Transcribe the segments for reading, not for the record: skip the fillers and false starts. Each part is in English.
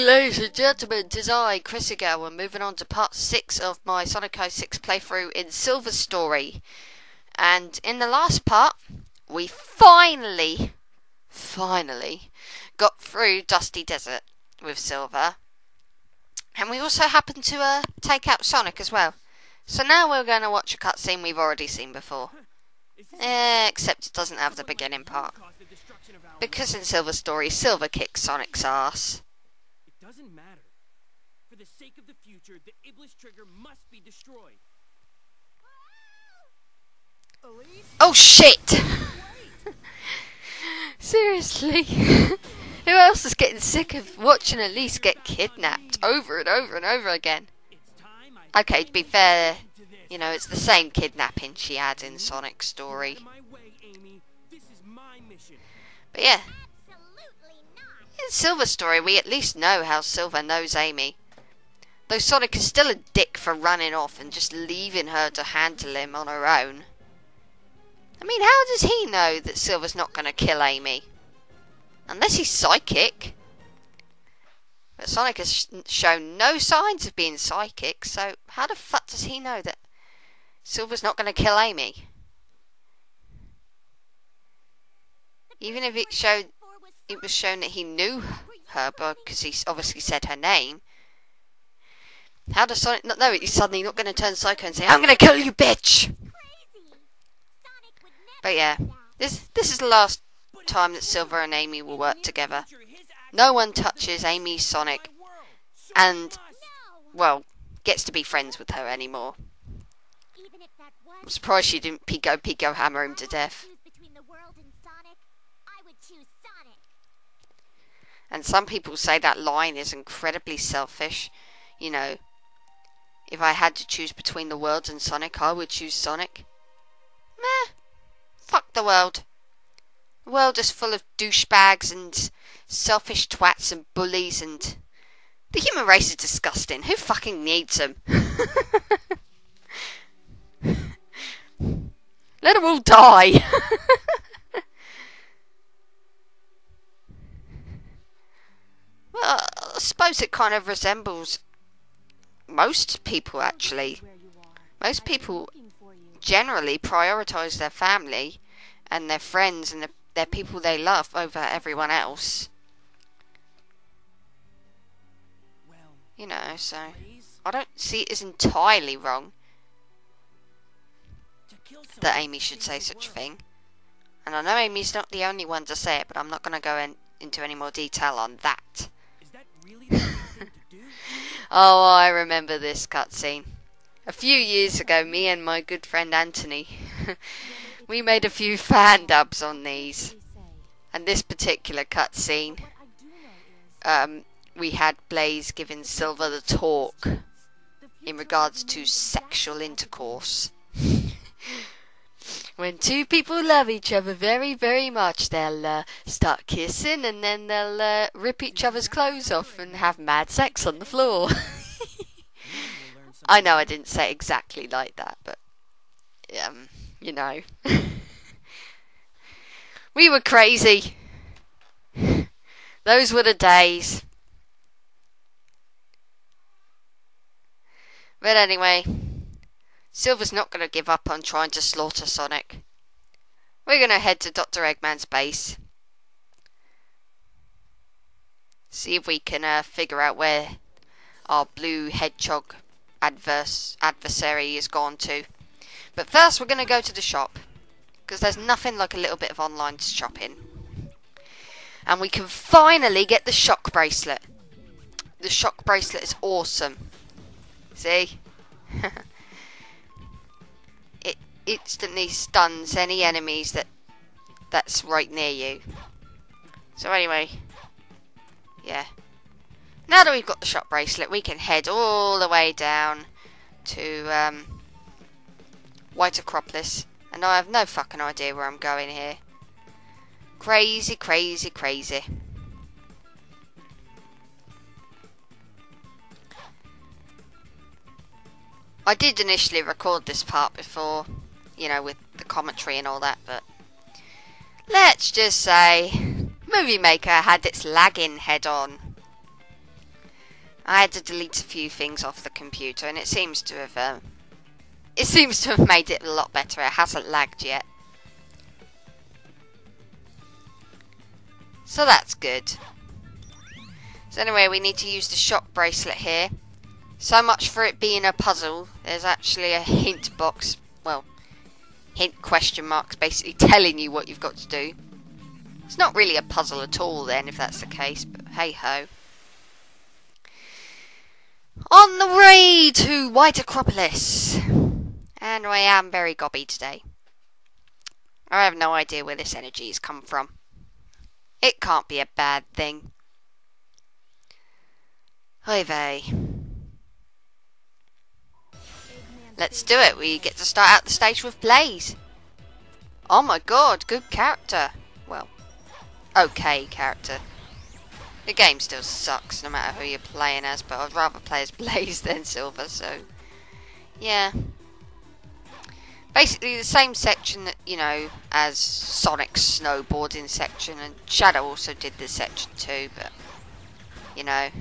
ladies and gentlemen, 'tis I, ChrissieGirl. We're moving on to part 6 of my Sonic 06 playthrough in Silver Story. And in the last part, we finally got through Dusty Desert with Silver. And we also happened to take out Sonic as well. So now we're going to watch a cutscene we've already seen before. Except it doesn't have the beginning part. Because in Silver Story, Silver kicks Sonic's ass. It doesn't matter. For the sake of the future, the Iblis trigger must be destroyed. Oh shit! Seriously? Who else is getting sick of watching Elise get kidnapped over and over and over again? Okay, to be fair, you know, it's the same kidnapping she had in Sonic's story. But yeah, in Silver Story we at least know how Silver knows Amy. Though Sonic is still a dick for running off and just leaving her to handle him on her own. I mean, how does he know that Silver's not going to kill Amy? Unless he's psychic. But Sonic has shown no signs of being psychic, so how the fuck does he know that Silver's not going to kill Amy? Even if it was shown that he knew her because he obviously said her name. How does Sonic not know it? He's suddenly not going to turn psycho and say, "I'm going to kill you, bitch!" But yeah, this is the last time that Silver and Amy will work together. No one touches Amy's Sonic and, well, gets to be friends with her anymore. I'm surprised she didn't Pico hammer him to death. And some people say that line is incredibly selfish. You know, if I had to choose between the world and Sonic, I would choose Sonic. Meh. Fuck the world. The world is full of douchebags and selfish twats and bullies, and the human race is disgusting. Who fucking needs them? Let them all die. Well, I suppose it kind of resembles most people, actually. Most people generally prioritise their family and their friends and their people they love over everyone else. You know, so I don't see it as entirely wrong that Amy should say such a thing. And I know Amy's not the only one to say it, but I'm not going to go into any more detail on that. Oh, I remember this cutscene. A few years ago, me and my good friend Anthony, we made a few fan dubs on these. And this particular cutscene, we had Blaze giving Silver the talk in regards to sexual intercourse. When two people love each other very, very much, they'll start kissing and then they'll rip each other's clothes off and have mad sex on the floor. I know I didn't say it exactly like that, but, you know. We were crazy. Those were the days. But anyway, Silver's not going to give up on trying to slaughter Sonic. We're going to head to Dr. Eggman's base. See if we can figure out where our blue hedgehog adversary is gone to. But first we're going to go to the shop, because there's nothing like a little bit of online shopping. And we can finally get the shock bracelet. The shock bracelet is awesome. See? It instantly stuns any enemies that's right near you. So anyway, yeah. Now that we've got the shock bracelet, we can head all the way down to White Acropolis. And I have no fucking idea where I'm going here. Crazy, crazy, crazy. I did initially record this part before, you know, with the commentary and all that, but let's just say Movie Maker had its lagging head on. I had to delete a few things off the computer, and it seems to have made it a lot better. It hasn't lagged yet, so that's good. So anyway, we need to use the shock bracelet here. So much for it being a puzzle. There's actually a hint box, well, hint question marks, basically telling you what you've got to do. It's not really a puzzle at all then, if that's the case, but hey ho. On the way to White Acropolis. And I am very gobby today. I have no idea where this energy has come from. It can't be a bad thing. Oy vey. Let's do it. We get to start out the stage with Blaze. Oh my god, good character. Well, okay character. The game still sucks no matter who you're playing as, but I'd rather play as Blaze than Silver, so yeah. Basically the same section that, you know, as Sonic's snowboarding section, and Shadow also did this section too, but you know, I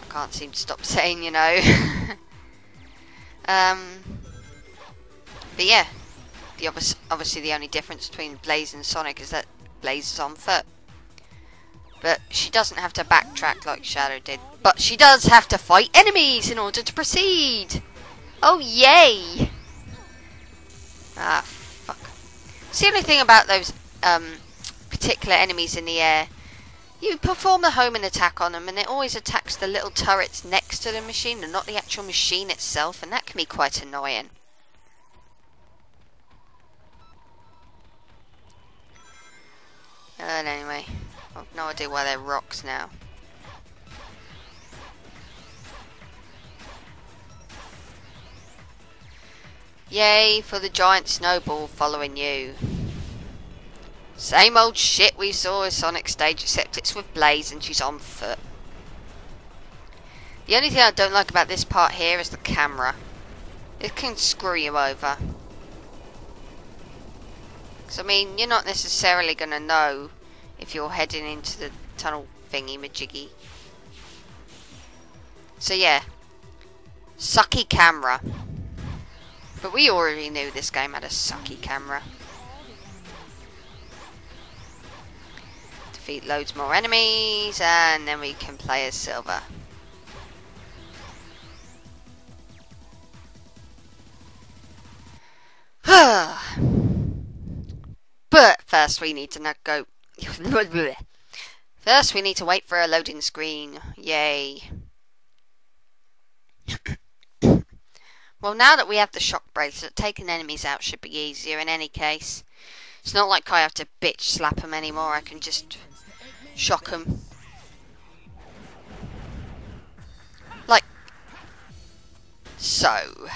can't seem to stop saying, you know. But yeah, obviously the only difference between Blaze and Sonic is that Blaze is on foot. But she doesn't have to backtrack like Shadow did. But she does have to fight enemies in order to proceed. Oh yay! Ah, fuck. It's the only thing about those particular enemies in the air. You perform the homing attack on them and it always attacks the little turrets next to the machine and not the actual machine itself, and that can be quite annoying. And anyway, I've no idea why they're rocks now. Yay for the giant snowball following you. Same old shit we saw at Sonic stage, except it's with Blaze and she's on foot. The only thing I don't like about this part here is the camera. It can screw you over. Because I mean, you're not necessarily going to know if you're heading into the tunnel thingy majiggy. So yeah, sucky camera. But we already knew this game had a sucky camera. Defeat loads more enemies, and then we can play as Silver. But first we need to go. First we need to wait for a loading screen. Yay. Well, now that we have the shock bracelet, taking enemies out should be easier in any case. It's not like I have to bitch slap them anymore, I can just shock them. Like so.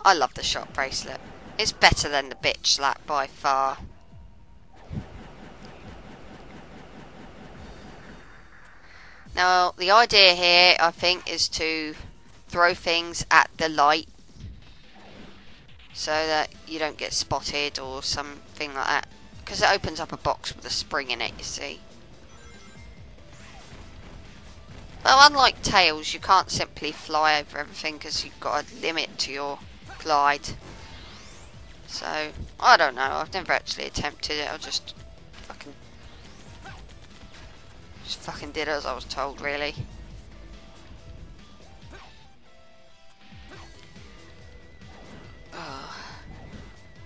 I love the shock bracelet. It's better than the bitch slap by far. Now, the idea here, I think, is to throw things at the light so that you don't get spotted or something like that. Because it opens up a box with a spring in it, you see. Well, unlike Tails, you can't simply fly over everything because you've got a limit to your glide. So, I don't know. I've never actually attempted it. I just fucking did as I was told, really. Oh.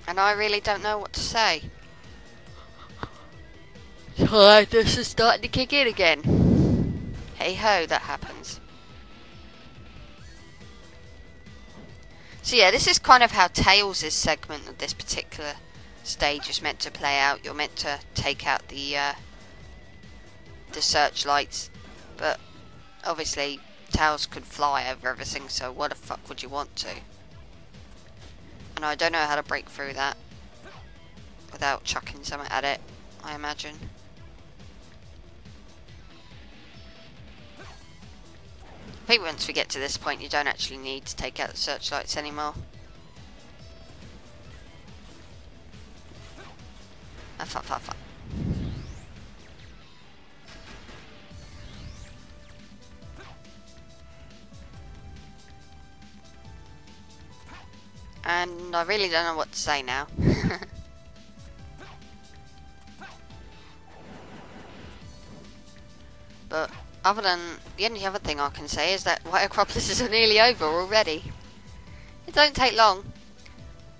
And I really don't know what to say. This is starting to kick in again. Hey ho, that happens. So yeah, this is kind of how Tails' segment of this particular stage is meant to play out. You're meant to take out the searchlights, but obviously Tails could fly over everything, so what the fuck would you want to? And I don't know how to break through that without chucking something at it, I imagine. I think once we get to this point you don't actually need to take out the searchlights anymore. And I really don't know what to say now. But other than the only other thing I can say is that White Acropolis is nearly over already. It don't take long.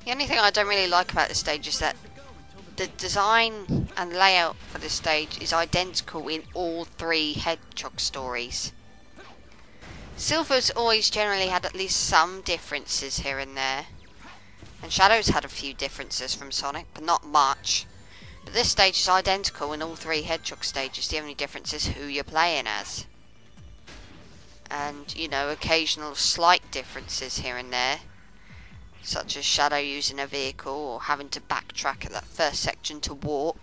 The only thing I don't really like about this stage is that the design and layout for this stage is identical in all three Hedgehog stories. Silver's always generally had at least some differences here and there. And Shadow's had a few differences from Sonic, but not much. But this stage is identical in all three Hedgehog stages. The only difference is who you're playing as. And, you know, occasional slight differences here and there. Such as Shadow using a vehicle or having to backtrack at that first section to warp.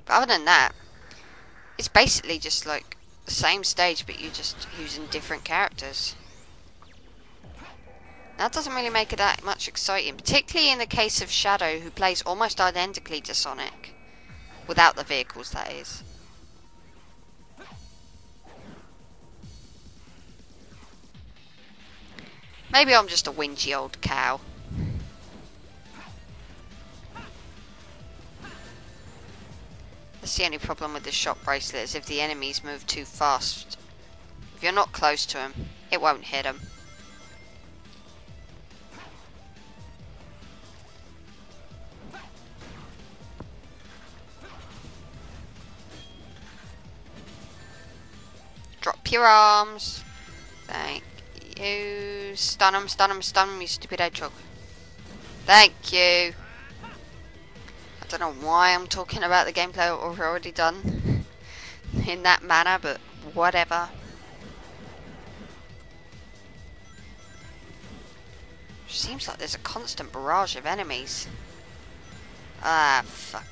But other than that, it's basically just like the same stage, but you're just using different characters. That doesn't really make it that much exciting, particularly in the case of Shadow, who plays almost identically to Sonic. Without the vehicles, that is. Maybe I'm just a whingy old cow. That's the only problem with the shock bracelet, is if the enemies move too fast. If you're not close to them, it won't hit them. Drop your arms. Thank you. Stun him, stun him, stun him, you stupid hedgehog. Thank you. I don't know why I'm talking about the gameplay I've already done in that manner, but whatever. Seems like there's a constant barrage of enemies. Ah, fuck.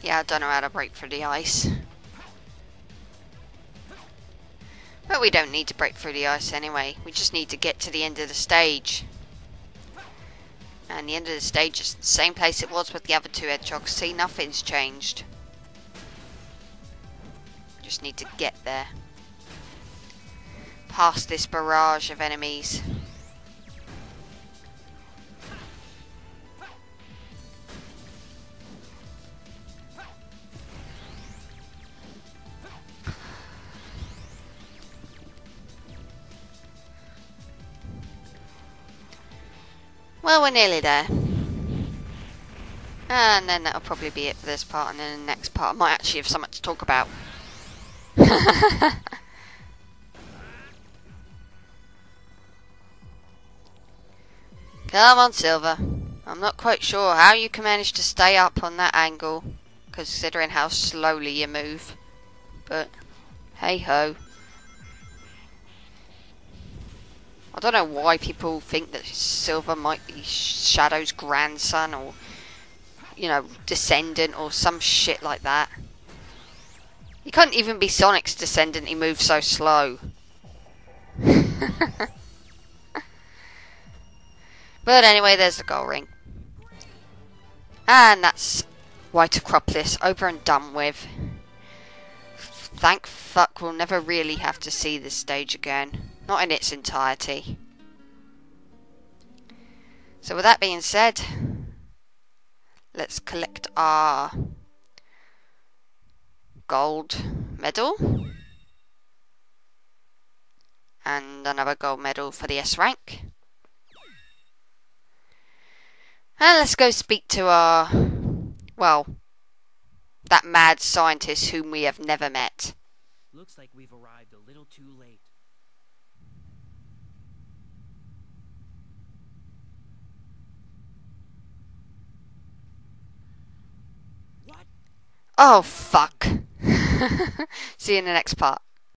Yeah, I don't know how to break through the ice. But we don't need to break through the ice anyway. We just need to get to the end of the stage. And the end of the stage is the same place it was with the other two hedgehogs. See, nothing's changed. Just need to get there. Past this barrage of enemies. Well, we're nearly there. And then that'll probably be it for this part, and then the next part I might actually have something to talk about. Come on, Silver. I'm not quite sure how you can manage to stay up on that angle, considering how slowly you move. But, hey-ho. I don't know why people think that Silver might be Shadow's grandson or, you know, descendant or some shit like that. He couldn't even be Sonic's descendant, he moves so slow. But anyway, there's the gold ring. And that's White Acropolis over and done with. Thank fuck we'll never really have to see this stage again. Not in its entirety. So with that being said, let's collect our gold medal. And another gold medal for the S rank. And let's go speak to our, well, that mad scientist whom we have never met. Looks like we've arrived a little too late. What? Oh, fuck. See you in the next part.